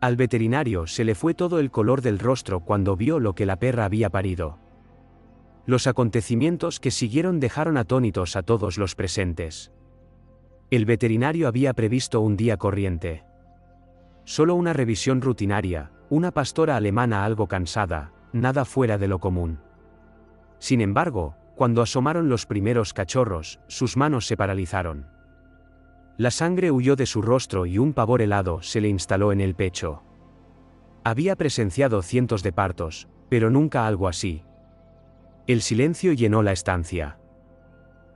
Al veterinario se le fue todo el color del rostro cuando vio lo que la perra había parido. Los acontecimientos que siguieron dejaron atónitos a todos los presentes. El veterinario había previsto un día corriente. Solo una revisión rutinaria, una pastora alemana algo cansada, nada fuera de lo común. Sin embargo, cuando asomaron los primeros cachorros, sus manos se paralizaron. La sangre huyó de su rostro y un pavor helado se le instaló en el pecho. Había presenciado cientos de partos, pero nunca algo así. El silencio llenó la estancia.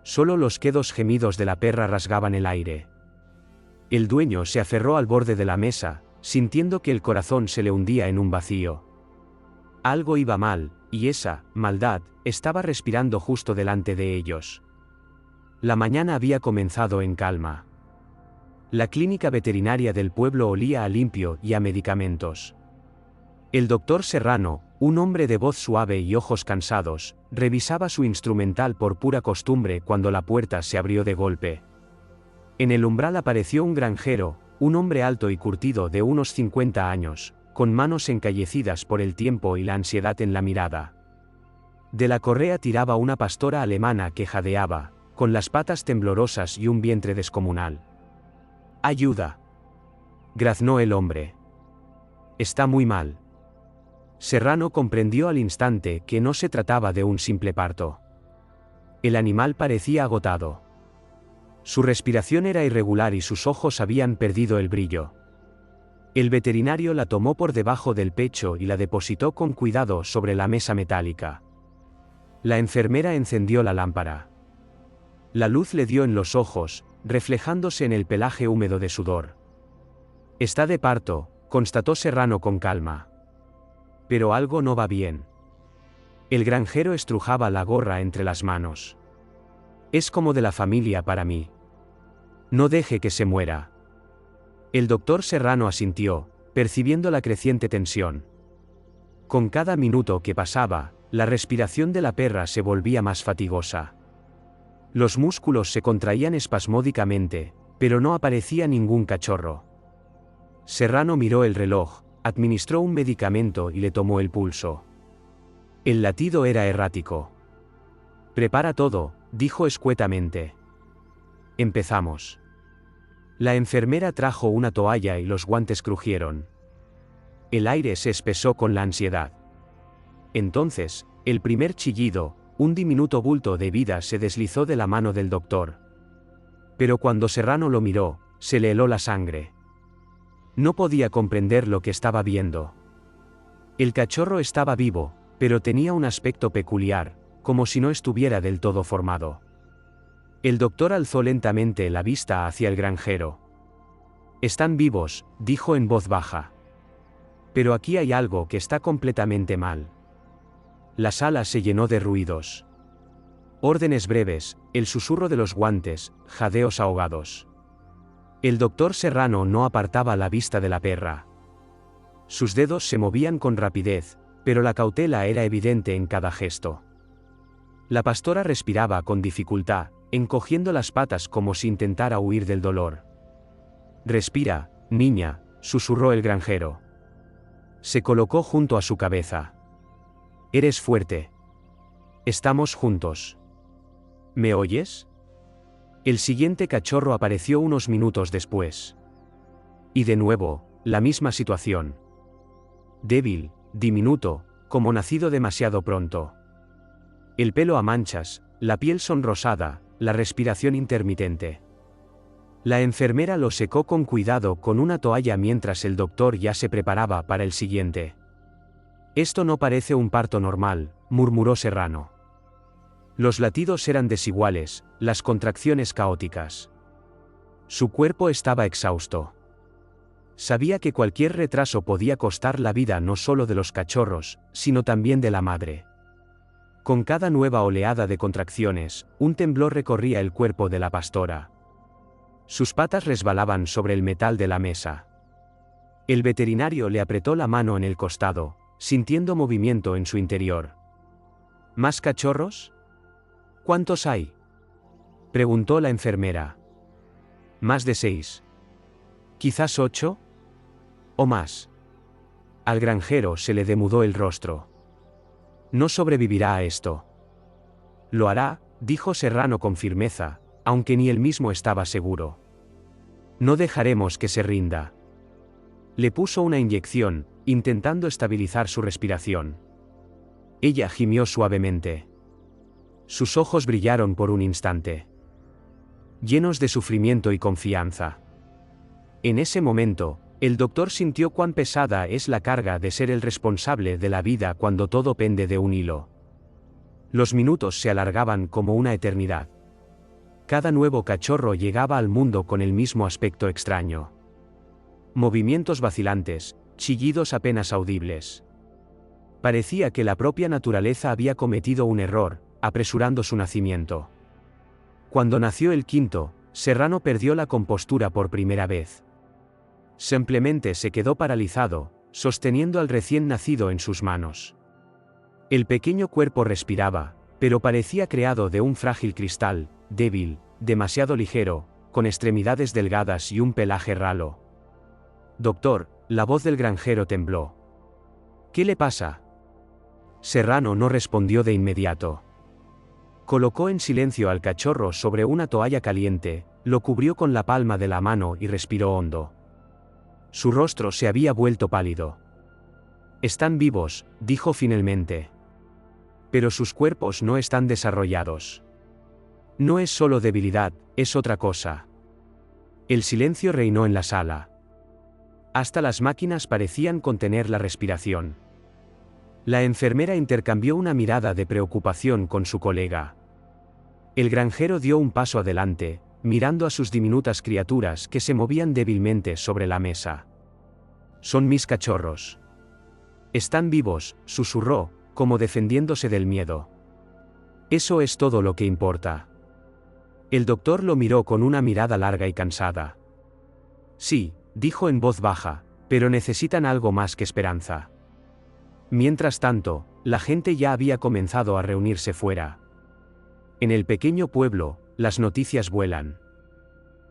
Solo los quedos gemidos de la perra rasgaban el aire. El dueño se aferró al borde de la mesa, sintiendo que el corazón se le hundía en un vacío. Algo iba mal, y esa maldad estaba respirando justo delante de ellos. La mañana había comenzado en calma. La clínica veterinaria del pueblo olía a limpio y a medicamentos. El doctor Serrano, un hombre de voz suave y ojos cansados, revisaba su instrumental por pura costumbre cuando la puerta se abrió de golpe. En el umbral apareció un granjero, un hombre alto y curtido de unos 50 años, con manos encallecidas por el tiempo y la ansiedad en la mirada. De la correa tiraba una pastora alemana que jadeaba, con las patas temblorosas y un vientre descomunal. «¡Ayuda!», graznó el hombre. «Está muy mal». Serrano comprendió al instante que no se trataba de un simple parto. El animal parecía agotado. Su respiración era irregular y sus ojos habían perdido el brillo. El veterinario la tomó por debajo del pecho y la depositó con cuidado sobre la mesa metálica. La enfermera encendió la lámpara. La luz le dio en los ojos, reflejándose en el pelaje húmedo de sudor. «Está de parto», constató Serrano con calma. «Pero algo no va bien». El granjero estrujaba la gorra entre las manos. «Es como de la familia para mí. No deje que se muera». El doctor Serrano asintió, percibiendo la creciente tensión. Con cada minuto que pasaba, la respiración de la perra se volvía más fatigosa. Los músculos se contraían espasmódicamente, pero no aparecía ningún cachorro. Serrano miró el reloj, administró un medicamento y le tomó el pulso. El latido era errático. «Prepara todo», dijo escuetamente. «Empezamos». La enfermera trajo una toalla y los guantes crujieron. El aire se espesó con la ansiedad. Entonces, el primer chillido, un diminuto bulto de vida se deslizó de la mano del doctor. Pero cuando Serrano lo miró, se le heló la sangre. No podía comprender lo que estaba viendo. El cachorro estaba vivo, pero tenía un aspecto peculiar, como si no estuviera del todo formado. El doctor alzó lentamente la vista hacia el granjero. «Están vivos», dijo en voz baja. «Pero aquí hay algo que está completamente mal». La sala se llenó de ruidos. Órdenes breves, el susurro de los guantes, jadeos ahogados. El doctor Serrano no apartaba la vista de la perra. Sus dedos se movían con rapidez, pero la cautela era evidente en cada gesto. La pastora respiraba con dificultad, encogiendo las patas como si intentara huir del dolor. «Respira, niña», susurró el granjero. Se colocó junto a su cabeza. «Eres fuerte. Estamos juntos. ¿Me oyes?». El siguiente cachorro apareció unos minutos después. Y de nuevo, la misma situación. Débil, diminuto, como nacido demasiado pronto. El pelo a manchas, la piel sonrosada, la respiración intermitente. La enfermera lo secó con cuidado con una toalla mientras el doctor ya se preparaba para el siguiente. «Esto no parece un parto normal», murmuró Serrano. Los latidos eran desiguales, las contracciones caóticas. Su cuerpo estaba exhausto. Sabía que cualquier retraso podía costar la vida no solo de los cachorros, sino también de la madre. Con cada nueva oleada de contracciones, un temblor recorría el cuerpo de la pastora. Sus patas resbalaban sobre el metal de la mesa. El veterinario le apretó la mano en el costado, sintiendo movimiento en su interior. «¿Más cachorros? ¿Cuántos hay?», preguntó la enfermera. «Más de 6. Quizás 8. O más». Al granjero se le demudó el rostro. No sobrevivirá a esto. Lo hará, dijo Serrano con firmeza, aunque ni él mismo estaba seguro. No dejaremos que se rinda. Le puso una inyección, intentando estabilizar su respiración. Ella gimió suavemente. Sus ojos brillaron por un instante, llenos de sufrimiento y confianza. En ese momento, el doctor sintió cuán pesada es la carga de ser el responsable de la vida cuando todo pende de un hilo. Los minutos se alargaban como una eternidad. Cada nuevo cachorro llegaba al mundo con el mismo aspecto extraño. Movimientos vacilantes, chillidos apenas audibles. Parecía que la propia naturaleza había cometido un error, apresurando su nacimiento. Cuando nació el quinto, Serrano perdió la compostura por primera vez. Simplemente se quedó paralizado, sosteniendo al recién nacido en sus manos. El pequeño cuerpo respiraba, pero parecía creado de un frágil cristal, débil, demasiado ligero, con extremidades delgadas y un pelaje ralo. «Doctor», la voz del granjero tembló. «¿Qué le pasa?». Serrano no respondió de inmediato. Colocó en silencio al cachorro sobre una toalla caliente, lo cubrió con la palma de la mano y respiró hondo. Su rostro se había vuelto pálido. «Están vivos», dijo finalmente. «Pero sus cuerpos no están desarrollados. No es solo debilidad, es otra cosa». El silencio reinó en la sala. Hasta las máquinas parecían contener la respiración. La enfermera intercambió una mirada de preocupación con su colega. El granjero dio un paso adelante, mirando a sus diminutas criaturas que se movían débilmente sobre la mesa. «Son mis cachorros. Están vivos», susurró, como defendiéndose del miedo. «Eso es todo lo que importa». El doctor lo miró con una mirada larga y cansada. «Sí», dijo en voz baja, «pero necesitan algo más que esperanza». Mientras tanto, la gente ya había comenzado a reunirse fuera. En el pequeño pueblo, las noticias vuelan.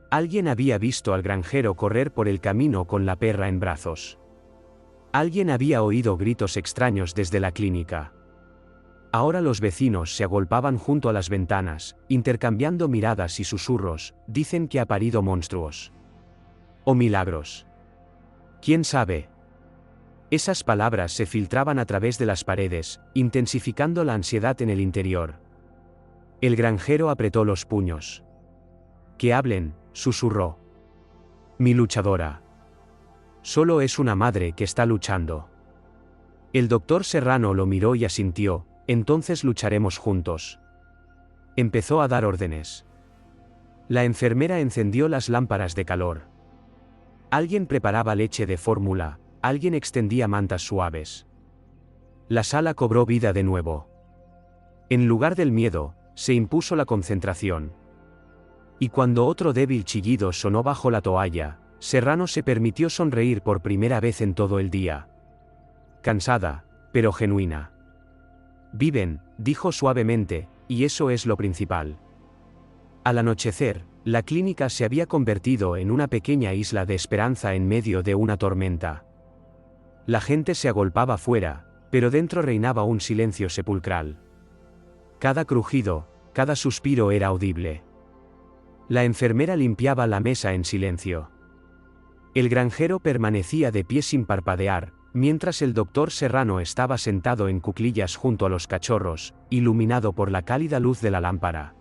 Alguien había visto al granjero correr por el camino con la perra en brazos. Alguien había oído gritos extraños desde la clínica. Ahora los vecinos se agolpaban junto a las ventanas, intercambiando miradas y susurros. «Dicen que ha parido monstruos». «O milagros». «¿Quién sabe?». Esas palabras se filtraban a través de las paredes, intensificando la ansiedad en el interior. El granjero apretó los puños. «Que hablen», susurró. «Mi luchadora. Solo es una madre que está luchando». El doctor Serrano lo miró y asintió. «Entonces lucharemos juntos». Empezó a dar órdenes. La enfermera encendió las lámparas de calor. Alguien preparaba leche de fórmula. Alguien extendía mantas suaves. La sala cobró vida de nuevo. En lugar del miedo, se impuso la concentración. Y cuando otro débil chillido sonó bajo la toalla, Serrano se permitió sonreír por primera vez en todo el día. Cansada, pero genuina. «Viven», dijo suavemente, «y eso es lo principal». Al anochecer, la clínica se había convertido en una pequeña isla de esperanza en medio de una tormenta. La gente se agolpaba fuera, pero dentro reinaba un silencio sepulcral. Cada crujido, cada suspiro era audible. La enfermera limpiaba la mesa en silencio. El granjero permanecía de pie sin parpadear, mientras el doctor Serrano estaba sentado en cuclillas junto a los cachorros, iluminado por la cálida luz de la lámpara.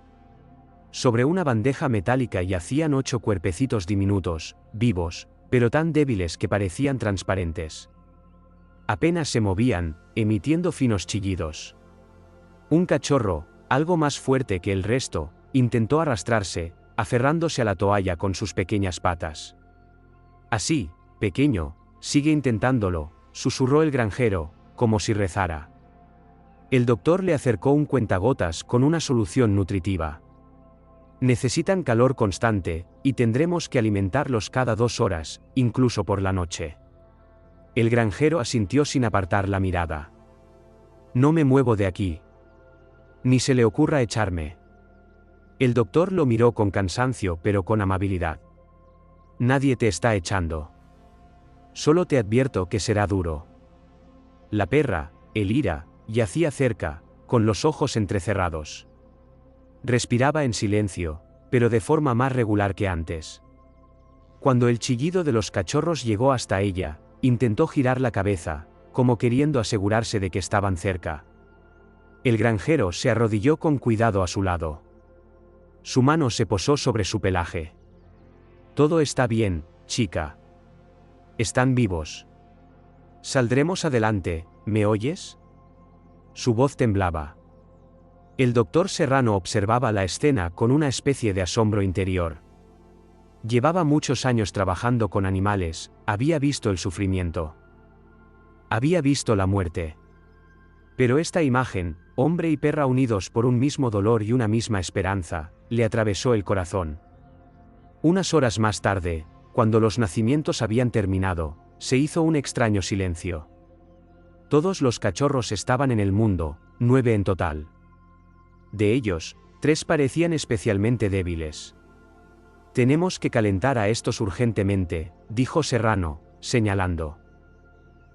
Sobre una bandeja metálica yacían 8 cuerpecitos diminutos, vivos, pero tan débiles que parecían transparentes. Apenas se movían, emitiendo finos chillidos. Un cachorro, algo más fuerte que el resto, intentó arrastrarse, aferrándose a la toalla con sus pequeñas patas. «Así, pequeño, sigue intentándolo», susurró el granjero, como si rezara. El doctor le acercó un cuentagotas con una solución nutritiva. «Necesitan calor constante, y tendremos que alimentarlos cada 2 horas, incluso por la noche». El granjero asintió sin apartar la mirada. «No me muevo de aquí. Ni se le ocurra echarme». El doctor lo miró con cansancio pero con amabilidad. «Nadie te está echando. Solo te advierto que será duro». La perra, Elira, yacía cerca, con los ojos entrecerrados. Respiraba en silencio, pero de forma más regular que antes. Cuando el chillido de los cachorros llegó hasta ella, intentó girar la cabeza, como queriendo asegurarse de que estaban cerca. El granjero se arrodilló con cuidado a su lado. Su mano se posó sobre su pelaje. Todo está bien, chica. Están vivos. Saldremos adelante, ¿me oyes? Su voz temblaba. El doctor Serrano observaba la escena con una especie de asombro interior. Llevaba muchos años trabajando con animales, había visto el sufrimiento. Había visto la muerte. Pero esta imagen, hombre y perra unidos por un mismo dolor y una misma esperanza, le atravesó el corazón. Unas horas más tarde, cuando los nacimientos habían terminado, se hizo un extraño silencio. Todos los cachorros estaban en el mundo, 9 en total. De ellos, 3 parecían especialmente débiles. Tenemos que calentar a estos urgentemente, dijo Serrano, señalando.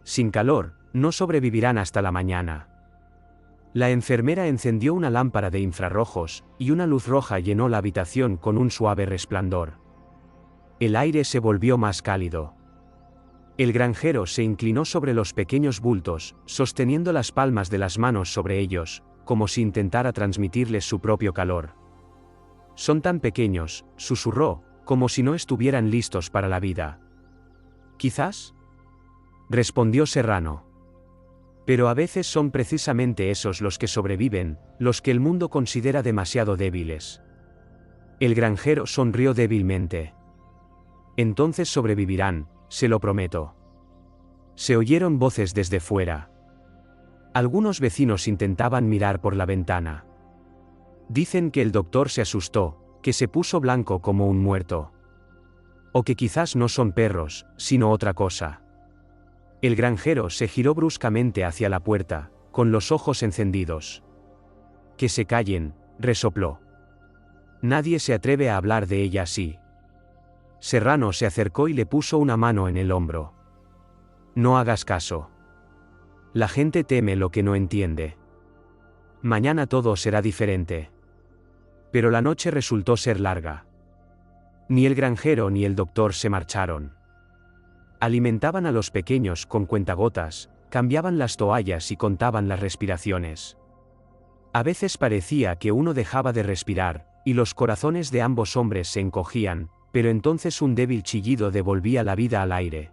Sin calor, no sobrevivirán hasta la mañana. La enfermera encendió una lámpara de infrarrojos, y una luz roja llenó la habitación con un suave resplandor. El aire se volvió más cálido. El granjero se inclinó sobre los pequeños bultos, sosteniendo las palmas de las manos sobre ellos, como si intentara transmitirles su propio calor. Son tan pequeños, susurró, como si no estuvieran listos para la vida. ¿Quizás? Respondió Serrano. Pero a veces son precisamente esos los que sobreviven, los que el mundo considera demasiado débiles. El granjero sonrió débilmente. Entonces sobrevivirán, se lo prometo. Se oyeron voces desde fuera. Algunos vecinos intentaban mirar por la ventana. Dicen que el doctor se asustó, que se puso blanco como un muerto. O que quizás no son perros, sino otra cosa. El granjero se giró bruscamente hacia la puerta, con los ojos encendidos. Que se callen, resopló. Nadie se atreve a hablar de ella así. Serrano se acercó y le puso una mano en el hombro. No hagas caso. La gente teme lo que no entiende. Mañana todo será diferente. Pero la noche resultó ser larga. Ni el granjero ni el doctor se marcharon. Alimentaban a los pequeños con cuentagotas, cambiaban las toallas y contaban las respiraciones. A veces parecía que uno dejaba de respirar, y los corazones de ambos hombres se encogían, pero entonces un débil chillido devolvía la vida al aire.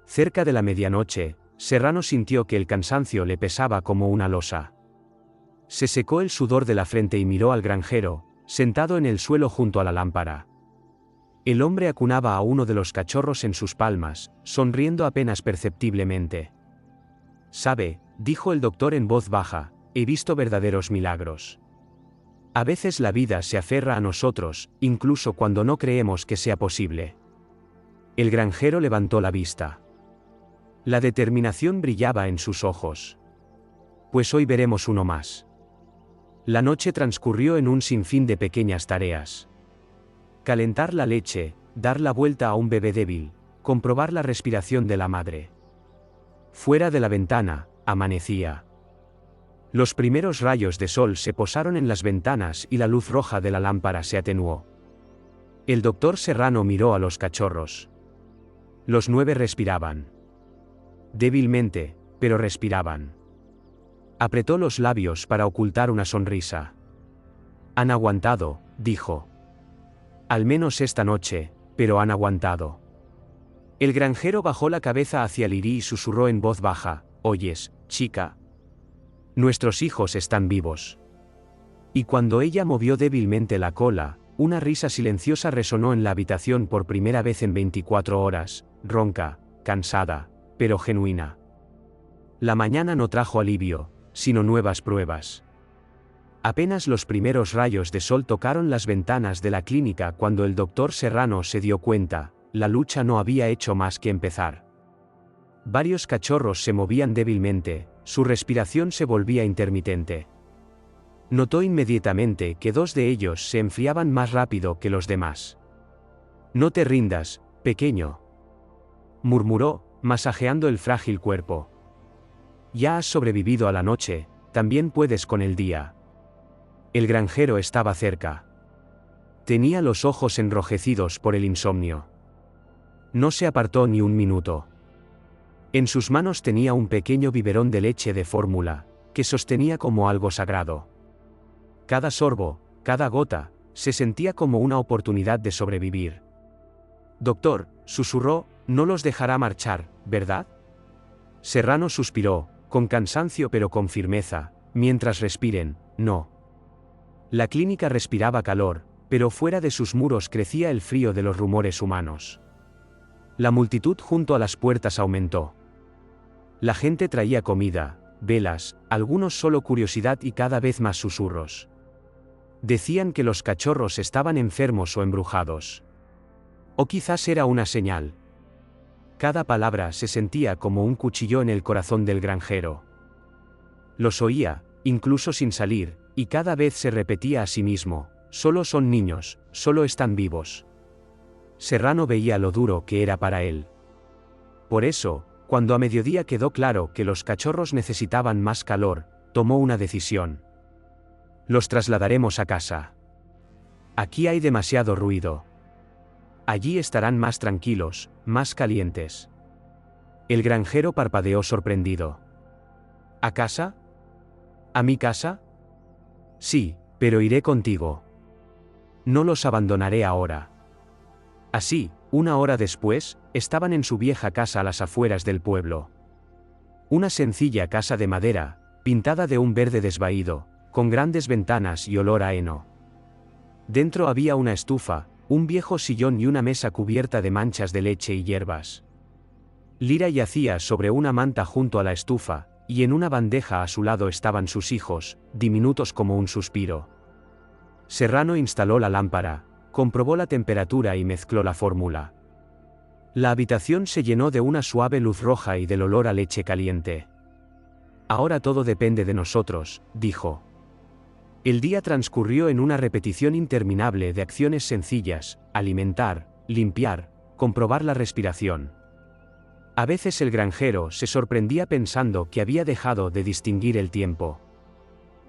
Cerca de la medianoche, Serrano sintió que el cansancio le pesaba como una losa. Se secó el sudor de la frente y miró al granjero, sentado en el suelo junto a la lámpara. El hombre acunaba a uno de los cachorros en sus palmas, sonriendo apenas perceptiblemente. «Sabe», dijo el doctor en voz baja, «he visto verdaderos milagros. A veces la vida se aferra a nosotros, incluso cuando no creemos que sea posible». El granjero levantó la vista. La determinación brillaba en sus ojos. «Pues hoy veremos uno más». La noche transcurrió en un sinfín de pequeñas tareas. Calentar la leche, dar la vuelta a un bebé débil, comprobar la respiración de la madre. Fuera de la ventana, amanecía. Los primeros rayos de sol se posaron en las ventanas y la luz roja de la lámpara se atenuó. El doctor Serrano miró a los cachorros. Los 9 respiraban. Débilmente, pero respiraban. Apretó los labios para ocultar una sonrisa. Han aguantado, dijo. Al menos esta noche, pero han aguantado. El granjero bajó la cabeza hacia Liri y susurró en voz baja, «Oyes, chica. Nuestros hijos están vivos». Y cuando ella movió débilmente la cola, una risa silenciosa resonó en la habitación por primera vez en 24 horas, ronca, cansada, pero genuina. La mañana no trajo alivio, sino nuevas pruebas. Apenas los primeros rayos de sol tocaron las ventanas de la clínica cuando el doctor Serrano se dio cuenta, la lucha no había hecho más que empezar. Varios cachorros se movían débilmente, su respiración se volvía intermitente. Notó inmediatamente que 2 de ellos se enfriaban más rápido que los demás. «No te rindas, pequeño», murmuró, masajeando el frágil cuerpo. Ya has sobrevivido a la noche, también puedes con el día. El granjero estaba cerca. Tenía los ojos enrojecidos por el insomnio. No se apartó ni un minuto. En sus manos tenía un pequeño biberón de leche de fórmula, que sostenía como algo sagrado. Cada sorbo, cada gota, se sentía como una oportunidad de sobrevivir. Doctor, susurró, no los dejará marchar, ¿verdad? Serrano suspiró, con cansancio pero con firmeza, mientras respiren, no. La clínica respiraba calor, pero fuera de sus muros crecía el frío de los rumores humanos. La multitud junto a las puertas aumentó. La gente traía comida, velas, algunos solo curiosidad y cada vez más susurros. Decían que los cachorros estaban enfermos o embrujados. O quizás era una señal. Cada palabra se sentía como un cuchillo en el corazón del granjero. Los oía, incluso sin salir, y cada vez se repetía a sí mismo, solo son niños, solo están vivos. Serrano veía lo duro que era para él. Por eso, cuando a mediodía quedó claro que los cachorros necesitaban más calor, tomó una decisión. Los trasladaremos a casa. Aquí hay demasiado ruido. Allí estarán más tranquilos, más calientes. El granjero parpadeó sorprendido. ¿A casa? ¿A mi casa? Sí, pero iré contigo. No los abandonaré ahora. Así, una hora después, estaban en su vieja casa a las afueras del pueblo. Una sencilla casa de madera, pintada de un verde desvaído, con grandes ventanas y olor a heno. Dentro había una estufa, un viejo sillón y una mesa cubierta de manchas de leche y hierbas. Lira yacía sobre una manta junto a la estufa, y en una bandeja a su lado estaban sus hijos, diminutos como un suspiro. Serrano instaló la lámpara, comprobó la temperatura y mezcló la fórmula. La habitación se llenó de una suave luz roja y del olor a leche caliente. Ahora todo depende de nosotros, dijo. El día transcurrió en una repetición interminable de acciones sencillas: alimentar, limpiar, comprobar la respiración. A veces el granjero se sorprendía pensando que había dejado de distinguir el tiempo.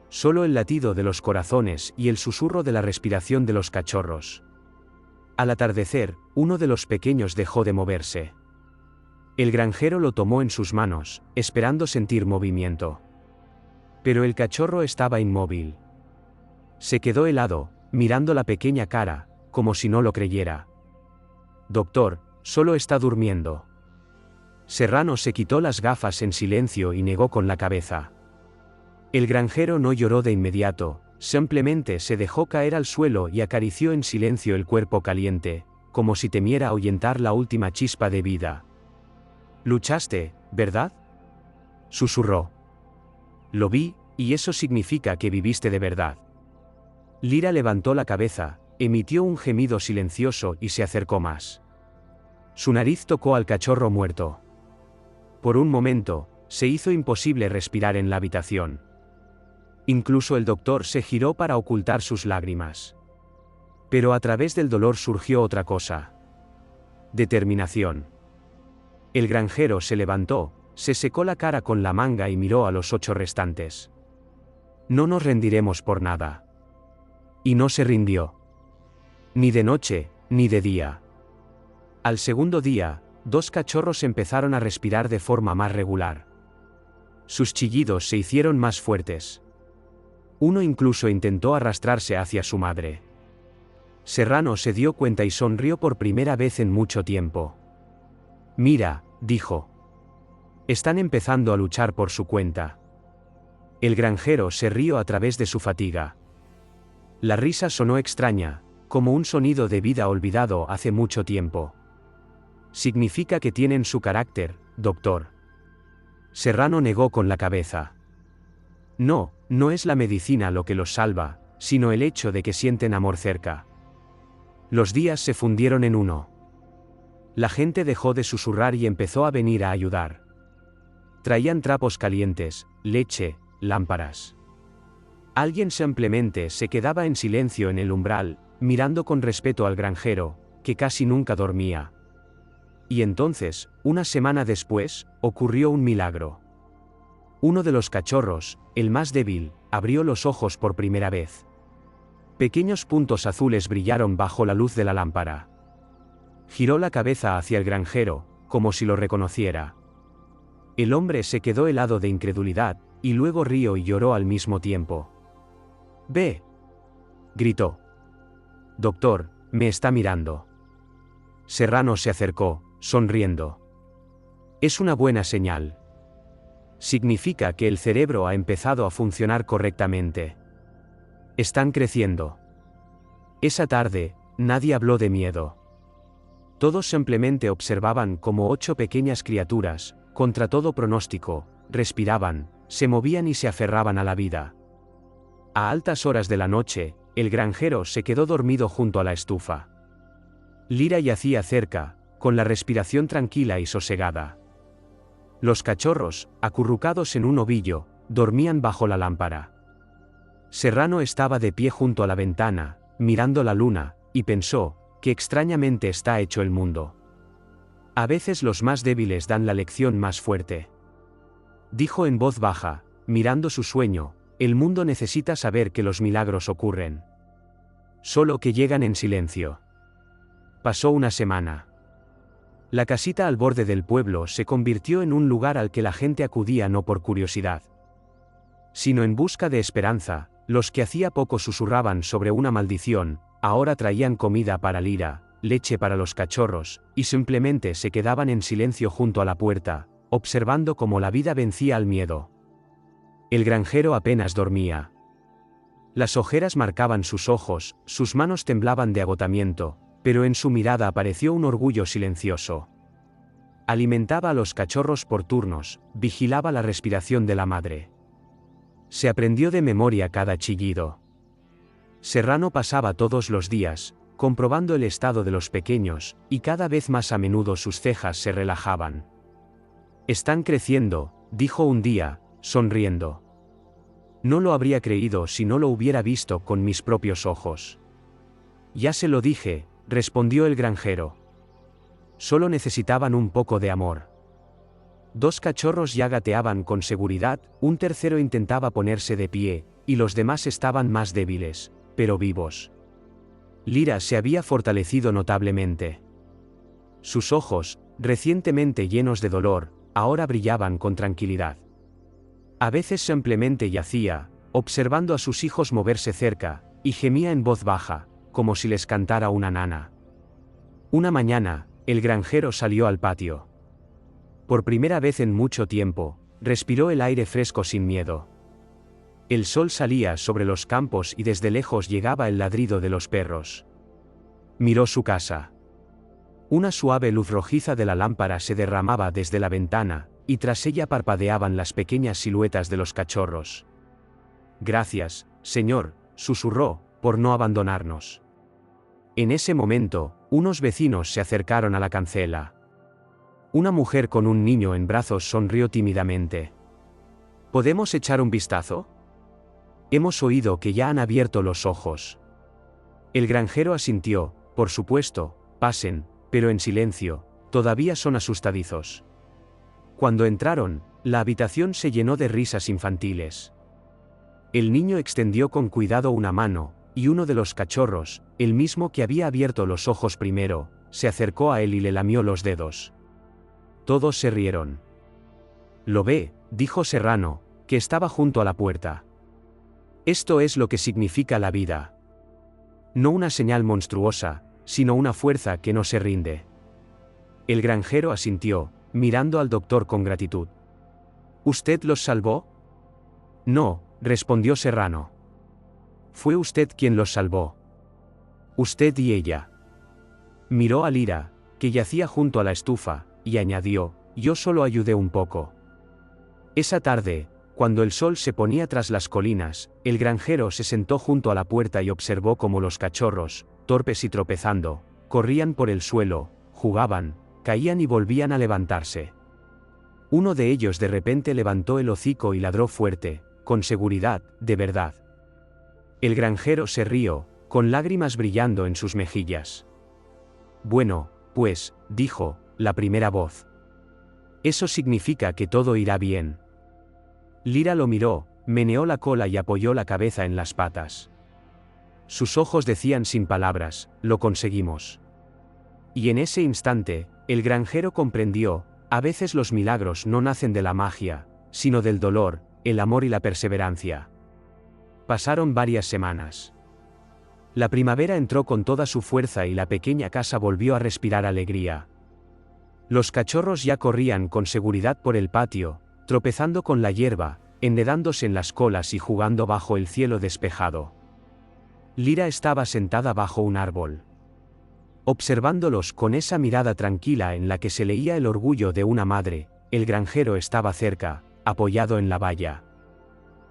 Solo el latido de los corazones y el susurro de la respiración de los cachorros. Al atardecer, uno de los pequeños dejó de moverse. El granjero lo tomó en sus manos, esperando sentir movimiento. Pero el cachorro estaba inmóvil. Se quedó helado, mirando la pequeña cara, como si no lo creyera. Doctor, solo está durmiendo. Serrano se quitó las gafas en silencio y negó con la cabeza. El granjero no lloró de inmediato, simplemente se dejó caer al suelo y acarició en silencio el cuerpo caliente, como si temiera ahuyentar la última chispa de vida. «Luchaste, ¿verdad?», susurró. «Lo vi, y eso significa que viviste de verdad». Lira levantó la cabeza, emitió un gemido silencioso y se acercó más. Su nariz tocó al cachorro muerto. Por un momento, se hizo imposible respirar en la habitación. Incluso el doctor se giró para ocultar sus lágrimas. Pero a través del dolor surgió otra cosa. Determinación. El granjero se levantó, se secó la cara con la manga y miró a los 8 restantes. «No nos rendiremos por nada». Y no se rindió. Ni de noche, ni de día. Al segundo día, 2 cachorros empezaron a respirar de forma más regular. Sus chillidos se hicieron más fuertes. Uno incluso intentó arrastrarse hacia su madre. Serrano se dio cuenta y sonrió por primera vez en mucho tiempo. «Mira», dijo. «Están empezando a luchar por su cuenta». El granjero se rió a través de su fatiga. La risa sonó extraña, como un sonido de vida olvidado hace mucho tiempo. «Significa que tienen su carácter, doctor». Serrano negó con la cabeza. «No, no es la medicina lo que los salva, sino el hecho de que sienten amor cerca». Los días se fundieron en uno. La gente dejó de susurrar y empezó a venir a ayudar. Traían trapos calientes, leche, lámparas. Alguien simplemente se quedaba en silencio en el umbral, mirando con respeto al granjero, que casi nunca dormía. Y entonces, una semana después, ocurrió un milagro. Uno de los cachorros, el más débil, abrió los ojos por primera vez. Pequeños puntos azules brillaron bajo la luz de la lámpara. Giró la cabeza hacia el granjero, como si lo reconociera. El hombre se quedó helado de incredulidad, y luego rió y lloró al mismo tiempo. «¡Ve!», gritó. «Doctor, me está mirando». Serrano se acercó, sonriendo. «Es una buena señal. Significa que el cerebro ha empezado a funcionar correctamente. Están creciendo». Esa tarde, nadie habló de miedo. Todos simplemente observaban cómo 8 pequeñas criaturas, contra todo pronóstico, respiraban, se movían y se aferraban a la vida. A altas horas de la noche, el granjero se quedó dormido junto a la estufa. Lyra yacía cerca, con la respiración tranquila y sosegada. Los cachorros, acurrucados en un ovillo, dormían bajo la lámpara. Serrano estaba de pie junto a la ventana, mirando la luna, y pensó, qué extrañamente está hecho el mundo. A veces los más débiles dan la lección más fuerte. Dijo en voz baja, mirando su sueño, el mundo necesita saber que los milagros ocurren. Solo que llegan en silencio. Pasó una semana. La casita al borde del pueblo se convirtió en un lugar al que la gente acudía no por curiosidad, sino en busca de esperanza. Los que hacía poco susurraban sobre una maldición, ahora traían comida para Lyra, leche para los cachorros, y simplemente se quedaban en silencio junto a la puerta, observando cómo la vida vencía al miedo. El granjero apenas dormía. Las ojeras marcaban sus ojos, sus manos temblaban de agotamiento, pero en su mirada apareció un orgullo silencioso. Alimentaba a los cachorros por turnos, vigilaba la respiración de la madre. Se aprendió de memoria cada chillido. Serrano pasaba todos los días, comprobando el estado de los pequeños, y cada vez más a menudo sus cejas se relajaban. «Están creciendo», dijo un día, sonriendo. «No lo habría creído si no lo hubiera visto con mis propios ojos». «Ya se lo dije», respondió el granjero. «Solo necesitaban un poco de amor». 2 cachorros ya gateaban con seguridad, un tercero intentaba ponerse de pie, y los demás estaban más débiles, pero vivos. Lyra se había fortalecido notablemente. Sus ojos, recientemente llenos de dolor, ahora brillaban con tranquilidad. A veces simplemente yacía, observando a sus hijos moverse cerca, y gemía en voz baja, como si les cantara una nana. Una mañana, el granjero salió al patio. Por primera vez en mucho tiempo, respiró el aire fresco sin miedo. El sol salía sobre los campos y desde lejos llegaba el ladrido de los perros. Miró su casa. Una suave luz rojiza de la lámpara se derramaba desde la ventana, y tras ella parpadeaban las pequeñas siluetas de los cachorros. «Gracias, señor», susurró, «por no abandonarnos». En ese momento, unos vecinos se acercaron a la cancela. Una mujer con un niño en brazos sonrió tímidamente. «¿Podemos echar un vistazo? Hemos oído que ya han abierto los ojos». El granjero asintió, «Por supuesto, pasen», pero en silencio, todavía son asustadizos. Cuando entraron, la habitación se llenó de risas infantiles. El niño extendió con cuidado una mano, y uno de los cachorros, el mismo que había abierto los ojos primero, se acercó a él y le lamió los dedos. Todos se rieron. «Lo ve», dijo Serrano, que estaba junto a la puerta. «Esto es lo que significa la vida. No una señal monstruosa, sino una fuerza que no se rinde». El granjero asintió, mirando al doctor con gratitud. «¿Usted los salvó?» «No», respondió Serrano. «Fue usted quien los salvó. Usted y ella». Miró a Lyra, que yacía junto a la estufa, y añadió, «Yo solo ayudé un poco». Esa tarde, cuando el sol se ponía tras las colinas, el granjero se sentó junto a la puerta y observó cómo los cachorros, torpes y tropezando, corrían por el suelo, jugaban, caían y volvían a levantarse. Uno de ellos de repente levantó el hocico y ladró fuerte, con seguridad, de verdad. El granjero se rió, con lágrimas brillando en sus mejillas. «Bueno, pues», dijo, la primera voz. «Eso significa que todo irá bien». Lyra lo miró, meneó la cola y apoyó la cabeza en las patas. Sus ojos decían sin palabras, lo conseguimos. Y en ese instante, el granjero comprendió, a veces los milagros no nacen de la magia, sino del dolor, el amor y la perseverancia. Pasaron varias semanas. La primavera entró con toda su fuerza y la pequeña casa volvió a respirar alegría. Los cachorros ya corrían con seguridad por el patio, tropezando con la hierba, enredándose en las colas y jugando bajo el cielo despejado. Lyra estaba sentada bajo un árbol, observándolos con esa mirada tranquila en la que se leía el orgullo de una madre. El granjero estaba cerca, apoyado en la valla.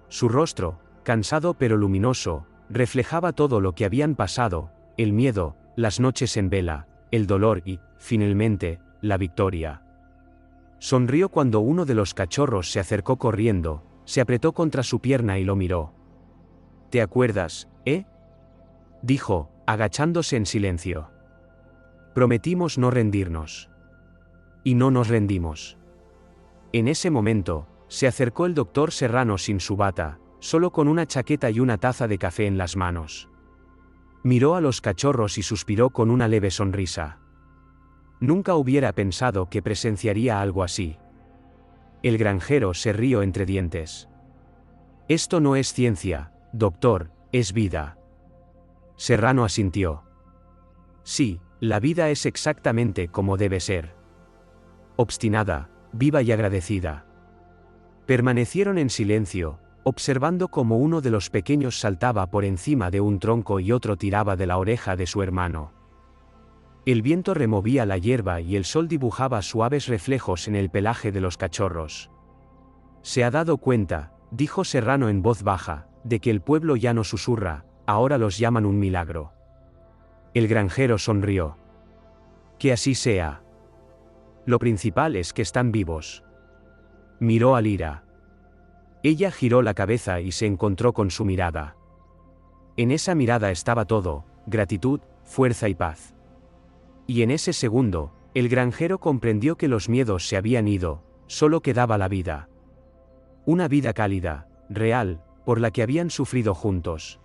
Su rostro, cansado pero luminoso, reflejaba todo lo que habían pasado, el miedo, las noches en vela, el dolor y, finalmente, la victoria. Sonrió cuando uno de los cachorros se acercó corriendo, se apretó contra su pierna y lo miró. ¿Te acuerdas, dijo, agachándose en silencio. Prometimos no rendirnos. Y no nos rendimos. En ese momento, se acercó el doctor Serrano sin su bata, solo con una chaqueta y una taza de café en las manos. Miró a los cachorros y suspiró con una leve sonrisa. Nunca hubiera pensado que presenciaría algo así. El granjero se rió entre dientes. Esto no es ciencia, doctor, es vida. Serrano asintió. Sí, la vida es exactamente como debe ser. Obstinada, viva y agradecida. Permanecieron en silencio, observando cómo uno de los pequeños saltaba por encima de un tronco y otro tiraba de la oreja de su hermano. El viento removía la hierba y el sol dibujaba suaves reflejos en el pelaje de los cachorros. Se ha dado cuenta, dijo Serrano en voz baja, de que el pueblo ya no susurra, ahora los llaman un milagro. El granjero sonrió. Que así sea. Lo principal es que están vivos. Miró a Lyra. Ella giró la cabeza y se encontró con su mirada. En esa mirada estaba todo, gratitud, fuerza y paz. Y en ese segundo, el granjero comprendió que los miedos se habían ido, solo quedaba la vida. Una vida cálida, real, por la que habían sufrido juntos.